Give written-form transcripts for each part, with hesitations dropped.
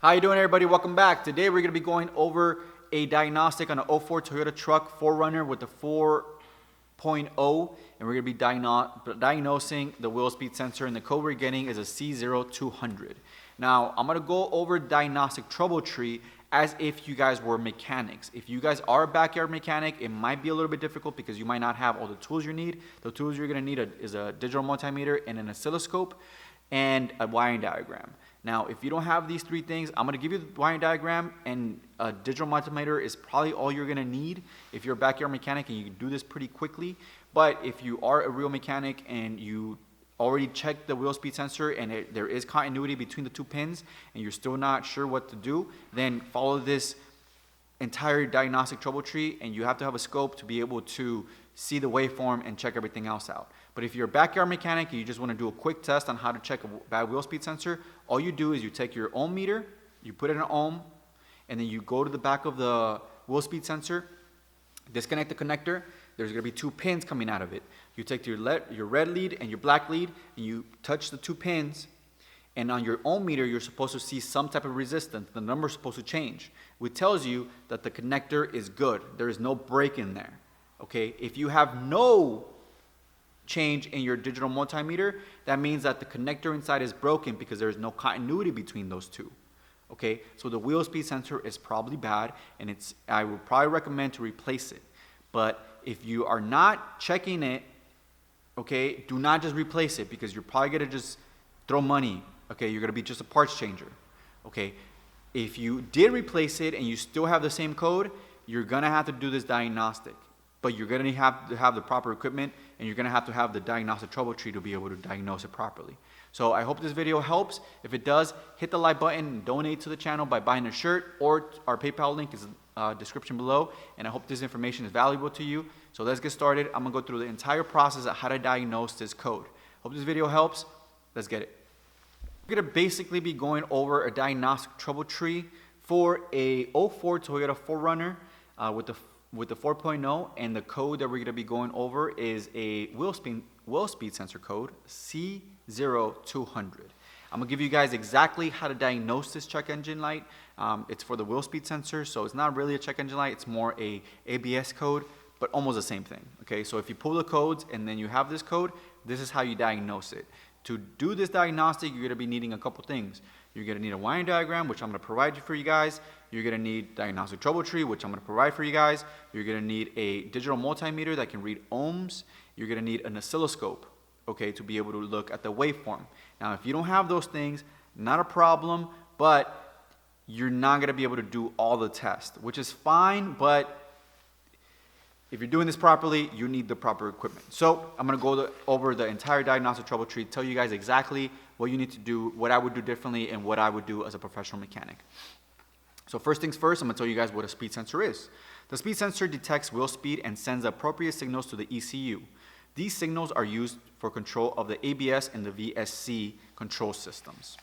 How you doing, everybody? Welcome back. Today we're going to be going over a diagnostic on an '04 Toyota truck 4Runner with the 4.0, and we're going to be diagnosing the wheel speed sensor, and the code we're getting is a C0200. Now, I'm going to go over diagnostic trouble tree as if you guys were mechanics. If you guys are a backyard mechanic, it might be a little bit difficult because you might not have all the tools you need. The tools you're going to need is a digital multimeter and an oscilloscope and a wiring diagram. Now, if you don't have these three things, I'm going to give you the wiring diagram, and a digital multimeter is probably all you're going to need if you're a backyard mechanic, and you can do this pretty quickly. But if you are a real mechanic and you already checked the wheel speed sensor and there is continuity between the two pins and you're still not sure what to do, then follow this entire diagnostic trouble tree, and you have to have a scope to be able to see the waveform and check everything else out. But if you're a backyard mechanic and you just want to do a quick test on how to check a bad wheel speed sensor, all you do is you take your ohm meter, you put it in an ohm, and then you go to the back of the wheel speed sensor, disconnect the connector. There's going to be two pins coming out of it. You take your red lead and your black lead, and you touch the two pins, and on your ohm meter, you're supposed to see some type of resistance. The number is supposed to change, which tells you that the connector is good. There is no break in there. Okay? If you have no change in your digital multimeter, that means that the connector inside is broken because there is no continuity between those two. Okay? So the wheel speed sensor is probably bad, and I would probably recommend to replace it. But if you are not checking it, okay, do not just replace it, because you're probably going to just throw money. Okay, you're going to be just a parts changer. Okay, if you did replace it and you still have the same code, you're going to have to do this diagnostic. But you're going to have the proper equipment, and you're going to have the diagnostic trouble tree to be able to diagnose it properly. So I hope this video helps. If it does, hit the like button and donate to the channel by buying a shirt, or our PayPal link is in the description below. And I hope this information is valuable to you. So let's get started. I'm going to go through the entire process of how to diagnose this code. Hope this video helps. Let's get it. We're going to basically be going over a diagnostic trouble tree for a '04 Toyota 4Runner with the 4.0, and the code that we're going to be going over is a wheel speed sensor code, C0200. I'm going to give you guys exactly how to diagnose this check engine light. It's for the wheel speed sensor, so it's not really a check engine light. It's more a ABS code, but almost the same thing. Okay, so if you pull the codes and then you have this code, this is how you diagnose it. To do this diagnostic, you're going to be needing a couple things. You're going to need a wiring diagram, which I'm going to provide for you guys. You're going to need diagnostic trouble tree, which I'm going to provide for you guys. You're going to need a digital multimeter that can read ohms. You're going to need an oscilloscope, okay, to be able to look at the waveform. Now, if you don't have those things, not a problem, but you're not going to be able to do all the tests, which is fine, but if you're doing this properly, you need the proper equipment. So I'm going to go over the entire diagnostic trouble tree, tell you guys exactly what you need to do, what I would do differently, and what I would do as a professional mechanic. So first things first, I'm going to tell you guys what a speed sensor is. The speed sensor detects wheel speed and sends appropriate signals to the ECU. These signals are used for control of the ABS and the VSC control systems.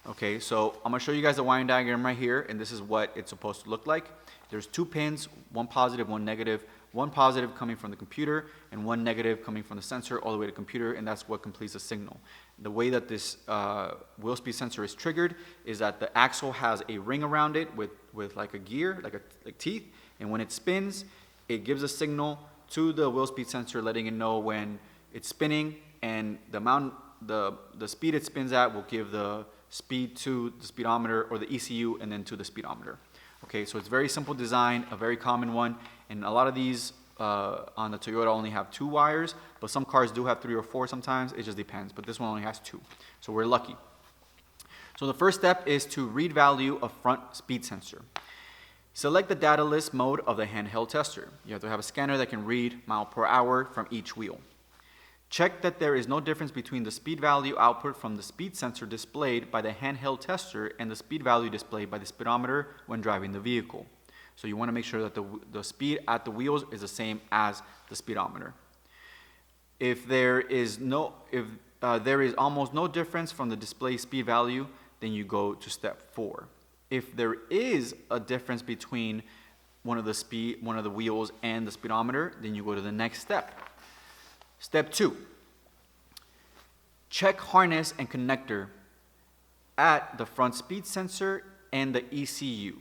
Okay, so I'm going to show you guys the wiring diagram right here, and this is what it's supposed to look like. There's two pins, one positive, one negative. One positive coming from the computer and one negative coming from the sensor all the way to the computer, and that's what completes the signal. The way that this wheel speed sensor is triggered is that the axle has a ring around it with like a gear, like teeth, and when it spins, it gives a signal to the wheel speed sensor letting it know when it's spinning, and the speed it spins at will give the speed to the speedometer or the ECU, and then to the speedometer. Okay, so it's very simple design, a very common one, and a lot of these on the Toyota only have 2 wires, but some cars do have 3 or 4 sometimes. It just depends, but this one only has 2, so we're lucky. So the first step is to read value of front speed sensor. Select the data list mode of the handheld tester. You have to have a scanner that can read mile per hour from each wheel. Check that there is no difference between the speed value output from the speed sensor displayed by the handheld tester and the speed value displayed by the speedometer when driving the vehicle. So you want to make sure that the speed at the wheels is the same as the speedometer. If there is almost no difference from the display speed value, then you go to step 4. If there is a difference between one of the wheels and the speedometer, then you go to the next step. Step 2, check harness and connector at the front speed sensor and the ECU,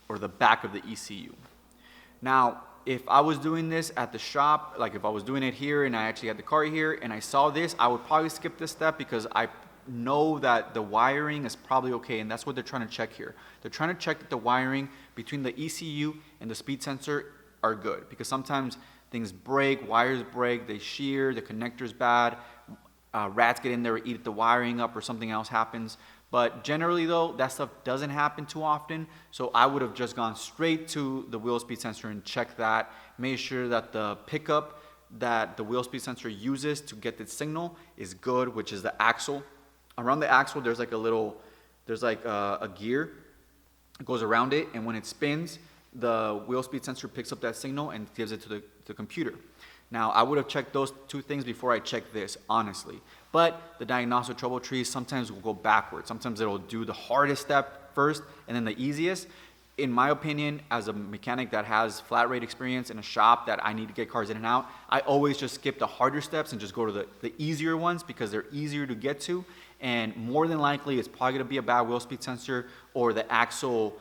or the back of the ECU. Now, if I was doing this at the shop, like if I was doing it here and I actually had the car here and I saw this, I would probably skip this step because I know that the wiring is probably okay, and that's what they're trying to check here. They're trying to check that the wiring between the ECU and the speed sensor are good, because sometimes things break, wires break, they shear, the connector's bad, rats get in there, eat the wiring up, or something else happens. But generally though, that stuff doesn't happen too often, so I would have just gone straight to the wheel speed sensor and checked that, made sure that the pickup that the wheel speed sensor uses to get the signal is good, which is the axle. Around the axle, there's like a gear that goes around it, and when it spins, the wheel speed sensor picks up that signal and gives it to the computer. Now, I would have checked those two things before I checked this, honestly. But the diagnostic trouble tree sometimes will go backwards. Sometimes it'll do the hardest step first and then the easiest. In my opinion, as a mechanic that has flat rate experience in a shop that I need to get cars in and out, I always just skip the harder steps and just go to the easier ones because they're easier to get to. And more than likely, it's probably going to be a bad wheel speed sensor, or the axle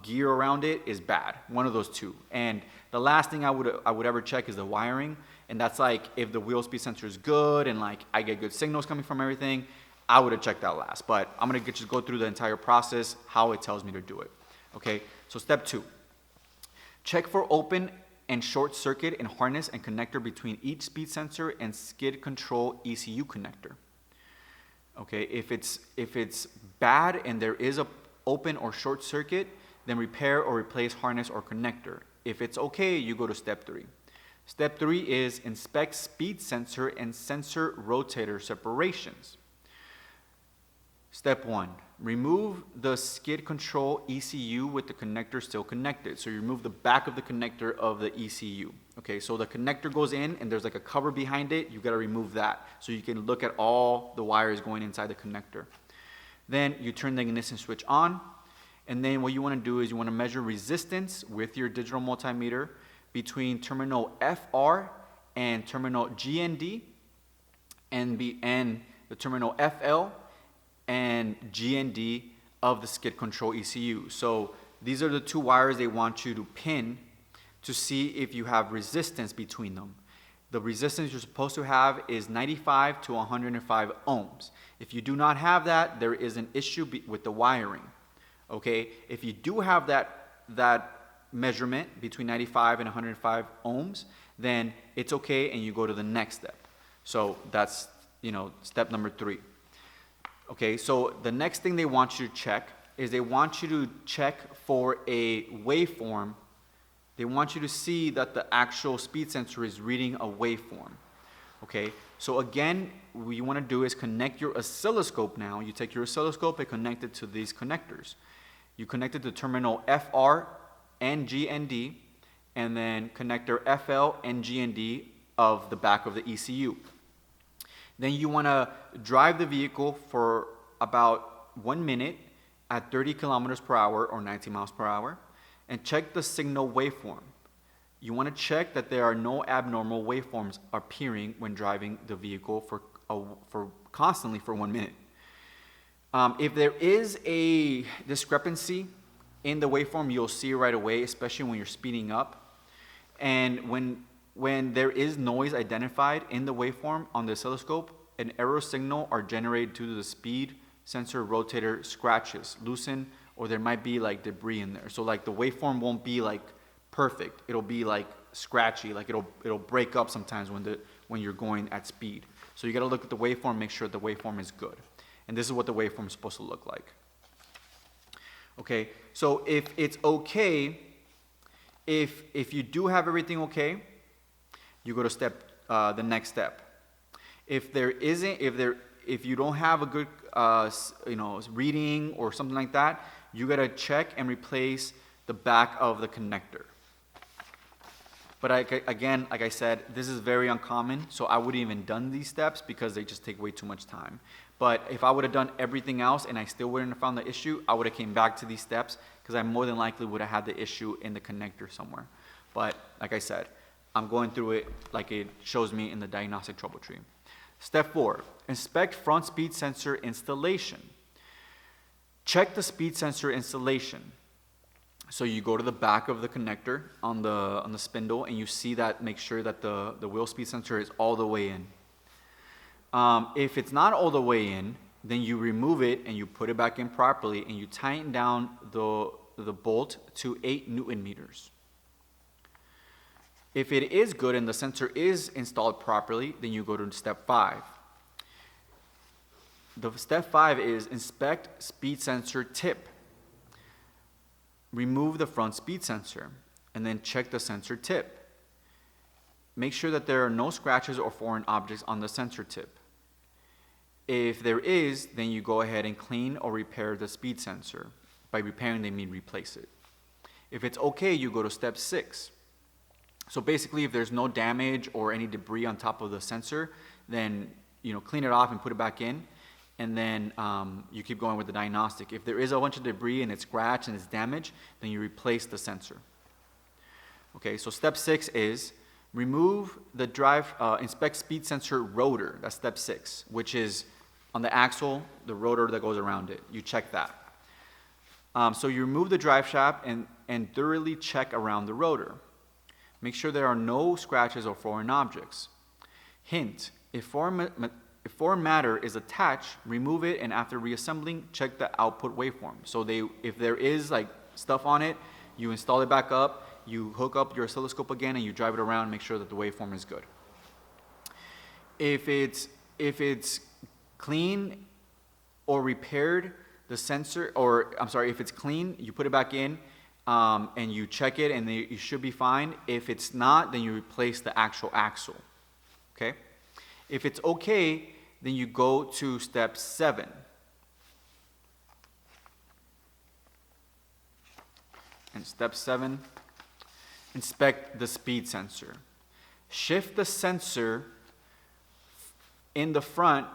gear around it is bad. One of those two. And the last thing I would ever check is the wiring, and that's like if the wheel speed sensor is good and like I get good signals coming from everything, I would have checked that last. But I'm gonna just go through the entire process, how it tells me to do it. Okay, so step 2. Check for open and short circuit in harness and connector between each speed sensor and skid control ECU connector. Okay, if it's bad and there is a open or short circuit, then repair or replace harness or connector. If it's okay, you go to step 3. Step 3 is inspect speed sensor and sensor rotator separations. Step 1, remove the skid control ECU with the connector still connected. So you remove the back of the connector of the ECU. Okay, so the connector goes in and there's like a cover behind it. You got to remove that so you can look at all the wires going inside the connector. Then you turn the ignition switch on, and then what you want to do is you want to measure resistance with your digital multimeter between terminal FR and terminal GND, and the terminal FL and GND of the skid control ECU. So these are the two wires they want you to pin to see if you have resistance between them. The resistance you're supposed to have is 95 to 105 ohms. If you do not have that, there is an issue with the wiring. Okay, if you do have that measurement between 95 and 105 ohms, then it's okay and you go to the next step. So that's, step number 3. Okay, so the next thing they want you to check is they want you to check for a waveform. They want you to see that the actual speed sensor is reading a waveform. Okay, so again, what you want to do is connect your oscilloscope now. You take your oscilloscope and connect it to these connectors. You connect it to terminal FR and GND, and then connector FL and GND of the back of the ECU. Then you want to drive the vehicle for about 1 minute at 30 kilometers per hour or 90 miles per hour and check the signal waveform. You want to check that there are no abnormal waveforms appearing when driving the vehicle for constantly for 1 minute. If there is a discrepancy in the waveform, you'll see it right away, especially when you're speeding up. And when there is noise identified in the waveform on the oscilloscope, an error signal are generated due to the speed sensor rotator scratches, loosen, or there might be like debris in there. So like the waveform won't be like perfect. It'll be like scratchy, like it'll break up sometimes when you're going at speed. So you got to look at the waveform, make sure the waveform is good. And this is what the waveform is supposed to look like. Okay, so if it's okay, if you do have everything okay, you go to the next step. If you don't have a good reading or something like that, you gotta check and replace the back of the connector. But again, like I said, this is very uncommon, so I wouldn't even done these steps because they just take way too much time. But if I would have done everything else and I still wouldn't have found the issue, I would have came back to these steps because I more than likely would have had the issue in the connector somewhere. But like I said, I'm going through it like it shows me in the diagnostic trouble tree. Step 4, inspect front speed sensor installation. Check the speed sensor installation. So you go to the back of the connector on the spindle, and you see that, make sure that the wheel speed sensor is all the way in. If it's not all the way in, then you remove it and you put it back in properly, and you tighten down the bolt to 8 Newton meters. If it is good and the sensor is installed properly, then you go to step 5. The step 5 is inspect speed sensor tip. Remove the front speed sensor and then check the sensor tip. Make sure that there are no scratches or foreign objects on the sensor tip. If there is, then you go ahead and clean or repair the speed sensor. By repairing, they mean replace it. If it's okay, you go to step 6. So basically, if there's no damage or any debris on top of the sensor, then clean it off and put it back in. And then you keep going with the diagnostic. If there is a bunch of debris and it's scratched and it's damaged, then you replace the sensor. Okay, so step 6 is remove the drive, inspect speed sensor rotor. That's step 6, which is on the axle, the rotor that goes around it. You check that. So you remove the drive shaft and thoroughly check around the rotor. Make sure there are no scratches or foreign objects. Hint, if foreign matter is attached, remove it, and after reassembling, check the output waveform. So if there is like stuff on it, you install it back up, you hook up your oscilloscope again, and you drive it around and make sure that the waveform is good. If it's clean or repaired, the sensor, if it's clean, you put it back in and you check it, and you should be fine. If it's not, then you replace the actual axle. Okay? If it's okay, then you go to step 7. And step 7, inspect the speed sensor. Shift the sensor in the front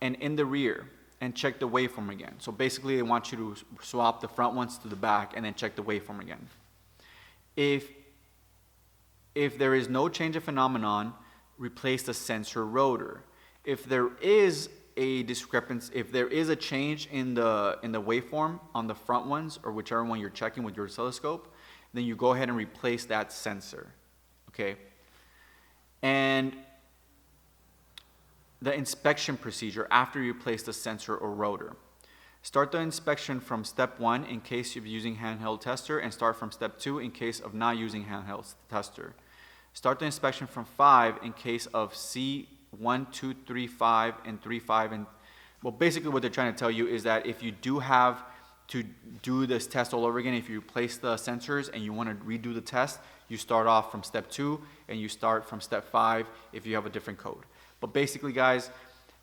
and in the rear and check the waveform again. So basically, they want you to swap the front ones to the back and then check the waveform again. If there is no change of phenomenon, replace the sensor rotor. If there is a discrepancy, if there is a change in the waveform on the front ones, or whichever one you're checking with your oscilloscope, then you go ahead and replace that sensor. Okay? And the inspection procedure after you replace the sensor or rotor. Start the inspection from step 1 in case you're using handheld tester, and start from step 2 in case of not using handheld tester. Start the inspection from 5 in case of C1, 2, 3, 5, and 3, 5. And well, basically what they're trying to tell you is that if you do have to do this test all over again, if you replace the sensors and you want to redo the test, you start off from step 2 and you start from step 5 if you have a different code. But basically, guys,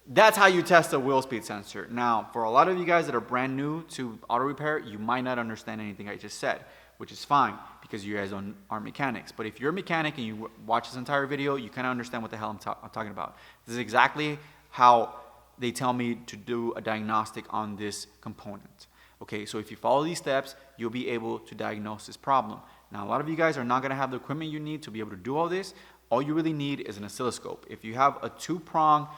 that's how you test a wheel speed sensor. Now, for a lot of you guys that are brand new to auto repair, you might not understand anything I just said, which is fine because you guys are mechanics. But if you're a mechanic and you watch this entire video, you kind of understand what the hell I'm talking about. This is exactly how they tell me to do a diagnostic on this component. Okay, so if you follow these steps, you'll be able to diagnose this problem. Now, a lot of you guys are not going to have the equipment you need to be able to do all this. All you really need is an oscilloscope. If you have a 2-prong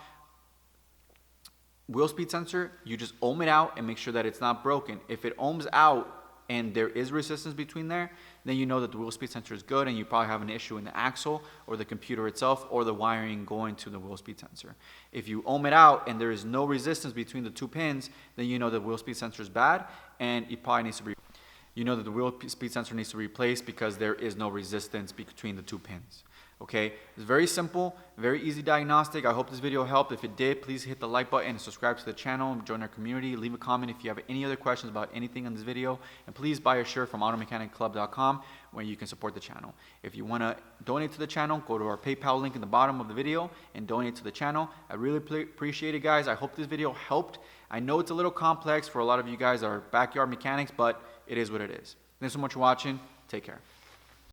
wheel speed sensor, you just ohm it out and make sure that it's not broken. If it ohms out and there is resistance between there, then you know that the wheel speed sensor is good, and you probably have an issue in the axle or the computer itself or the wiring going to the wheel speed sensor. If you ohm it out and there is no resistance between the 2 pins, then you know the wheel speed sensor is bad, and it probably needs to be. You know that the wheel speed sensor needs to be replaced because there is no resistance between the 2 pins. Okay, it's very simple, very easy diagnostic. I hope this video helped. If it did, please hit the like button and subscribe to the channel and join our community. Leave a comment if you have any other questions about anything on this video. And please buy a shirt from automechanicclub.com where you can support the channel. If you want to donate to the channel, go to our PayPal link in the bottom of the video and donate to the channel. I really appreciate it, guys. I hope this video helped. I know it's a little complex for a lot of you guys that are backyard mechanics, but it is what it is. Thanks so much for watching. Take care.